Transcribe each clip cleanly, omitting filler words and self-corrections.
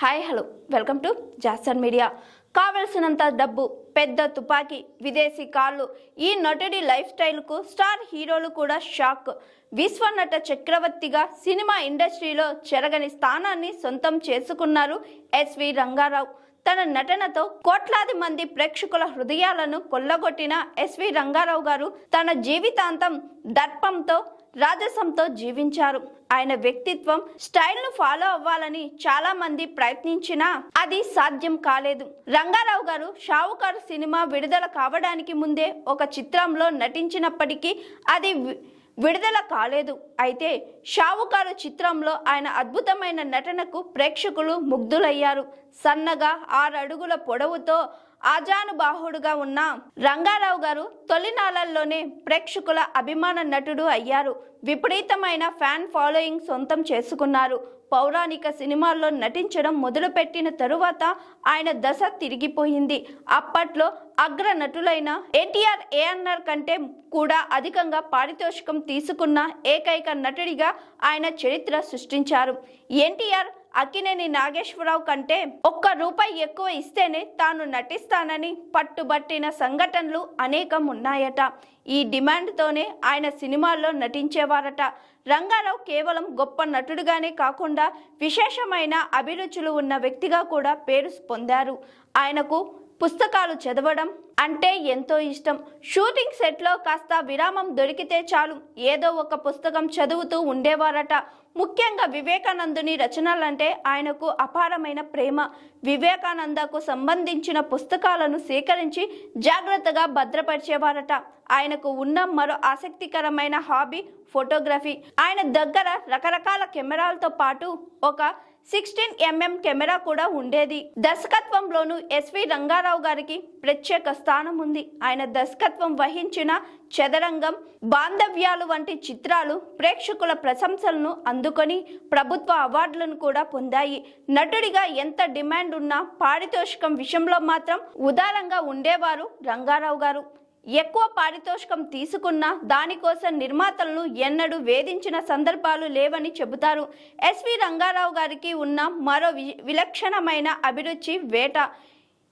Hi hello welcome to Jason media. కావలసినంత డబ్బు, పెద్ద తుపాకీ, విదేశీ కార్లు, ఈ నటుడి లైఫ్ స్టైల్కు స్టార్ హీరోలు కూడా షాక్. విశ్వనట చక్రవర్తిగా సినిమా ఇండస్ట్రీలో చెరగని స్థానాన్ని సొంతం చేసుకున్నారు ఎస్వి రంగారావు. తన నటనతో కోట్లాది మంది ప్రేక్షకుల హృదయాలను కొల్లగొట్టిన ఎస్వి రంగారావు గారు తన జీవితాంతం దర్పంతో, రాజసంతో జీవించారు. ఆయన వ్యక్తిత్వం, స్టైల్ను ఫాలో అవ్వాలని చాలా మంది ప్రయత్నించినా అది సాధ్యం కాలేదు. రంగారావు గారు షావుకారు సినిమా విడుదల కావడానికి ముందే ఒక చిత్రంలో నటించినప్పటికీ అది విడుదల కాలేదు. అయితే షావుకారు చిత్రంలో ఆయన అద్భుతమైన నటనకు ప్రేక్షకులు ముగ్ధులయ్యారు. సన్నగా 6 అడుగుల పొడవుతో ఆజానుబాహుడుగా ఉన్న రంగారావు గారు తొలినాళ్లలోనే ప్రేక్షకుల అభిమాన నటుడు అయ్యారు. విపరీతమైన ఫ్యాన్ ఫాలోయింగ్ సొంతం చేసుకున్నారు. పౌరాణిక సినిమాల్లో నటించడం మొదలుపెట్టిన తరువాత ఆయన దశ తిరిగిపోయింది. అప్పట్లో అగ్ర నటులైన ఎన్టీఆర్, ఏఎన్ఆర్ కంటే కూడా అధికంగా పారితోషికం తీసుకున్న ఏకైక నటుడిగా ఆయన చరిత్ర సృష్టించారు. ఎన్టీఆర్ అక్కినేని నాగేశ్వరరావు కంటే ₹1 ఎక్కువ ఇస్తేనే తాను నటిస్తానని పట్టుబట్టిన సంఘటనలు అనేకం ఉన్నాయట. ఈ డిమాండ్తోనే ఆయన సినిమాల్లో నటించేవారట. రంగారావు కేవలం గొప్ప నటుడుగానే కాకుండా విశేషమైన అభిరుచులు ఉన్న వ్యక్తిగా కూడా పేరు పొందారు. ఆయనకు పుస్తకాలు చదవడం అంటే ఎంతో ఇష్టం. షూటింగ్ సెట్లో కాస్త విరామం దొరికితే చాలు ఏదో ఒక పుస్తకం చదువుతూ ఉండేవారట. ముఖ్యంగా వివేకానందుని రచనలంటే ఆయనకు అపారమైన ప్రేమ. వివేకానందకు సంబంధించిన పుస్తకాలను సేకరించి జాగ్రత్తగా భద్రపరిచేవారట. ఆయనకు ఉన్న మరో ఆసక్తికరమైన హాబీ ఫోటోగ్రఫీ. ఆయన దగ్గర రకరకాల కెమెరాలతో పాటు ఒక 16mm కెమెరా కూడా ఉండేది. దర్శకత్వంలోనూ ఎస్వి రంగారావు గారికి ప్రత్యేక స్థానం ఉంది. ఆయన దర్శకత్వం వహించిన చదరంగం, బాంధవ్యాలు వంటి చిత్రాలు ప్రేక్షకుల ప్రశంసలను అందుకొని ప్రభుత్వ అవార్డులను కూడా పొందాయి. నటుడిగా ఎంత డిమాండ్ ఉన్నా పారితోషికం విషయంలో మాత్రం ఉదారంగా ఉండేవారు రంగారావు గారు. ఎక్కువ పారితోషికం తీసుకున్నా దానికోసం నిర్మాతలను ఎన్నడూ వేధించిన సందర్భాలు లేవని చెబుతారు. ఎస్వి రంగారావు గారికి ఉన్న మరో విలక్షణమైన అభిరుచి వేట.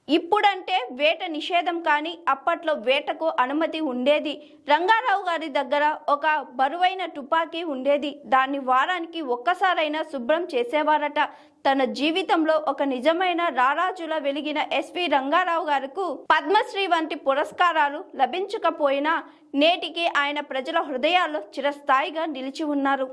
ఇప్పుడంటే వేట నిషేధం, కానీ అప్పట్లో వేటకు అనుమతి ఉండేది. రంగారావు గారి దగ్గర ఒక బరువైన తుపాకీ ఉండేది. దాన్ని వారానికి ఒక్కసారైనా శుభ్రం చేసేవారట. తన జీవితంలో ఒక నిజమైన రారాజులా వెలిగిన ఎస్వి రంగారావు గారికి పద్మశ్రీ వంటి పురస్కారాలు లభించకపోయినా నేటికి ఆయన ప్రజల హృదయాల్లో చిరస్థాయిగా నిలిచి ఉన్నారు.